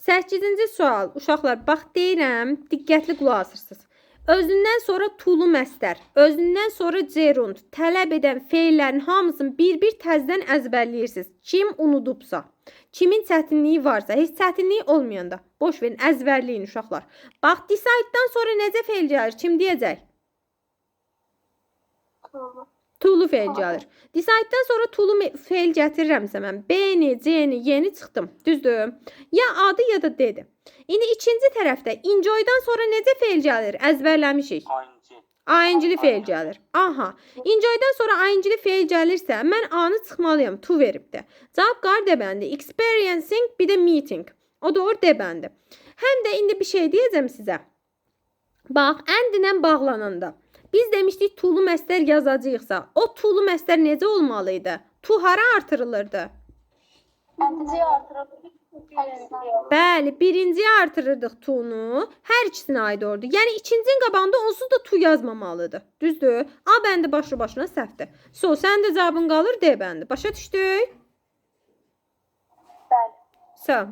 8-ci sual. Uşaqlar, bax deyirəm, diqqətli qulaq asırsınız. Özündən sonra tulu məstər, özündən sonra gerund tələb edən feillərin hamısını bir-bir təzədən əzbərləyirsiniz. Kim unudubsa, kimin çətinliyi varsa, heç çətinliyi olmayanda, boş verin, əzbərləyin uşaqlar. Bax, decide-dan sonra necə feil gəlir? Kim deyəcək? Tulu feil gəlir. Decide-dan sonra tulu feil gətirirəmsə mən B-ni, C-ni, Y-ni çıxdım. Düzdür? Ya adı ya da dedi. İndi ikinci tərəfdə enjoy-dan sonra necə feil gəlir? Əzbərləmişik. ING-li feil gəlir. Aha. Enjoy-dan sonra ING-li feil gəlirsə, mən A-nı çıxmalıyam. To veribdir. Cavab qar debəndi. Experiencing, bir də meeting. O doğru debəndi. Həm də indi bir şey deyəcəm sizə. Bax, and-ilə bağlananda biz demişdik tulu məstər yazacağıqsa, o tulu məstər necə olmalıydı? To hara artırılırdı? Bəli, birinciyə artırırdıq to'nu. Hər ikisinə aid oldu. Yəni ikincinin qabağında onsuz da to yazmamalıdır. Düzdür? A bəndi başlı başına səhvdir. So, sən də cavabın qalır D bəndi. Başa düşdük? Bəli. Sağ.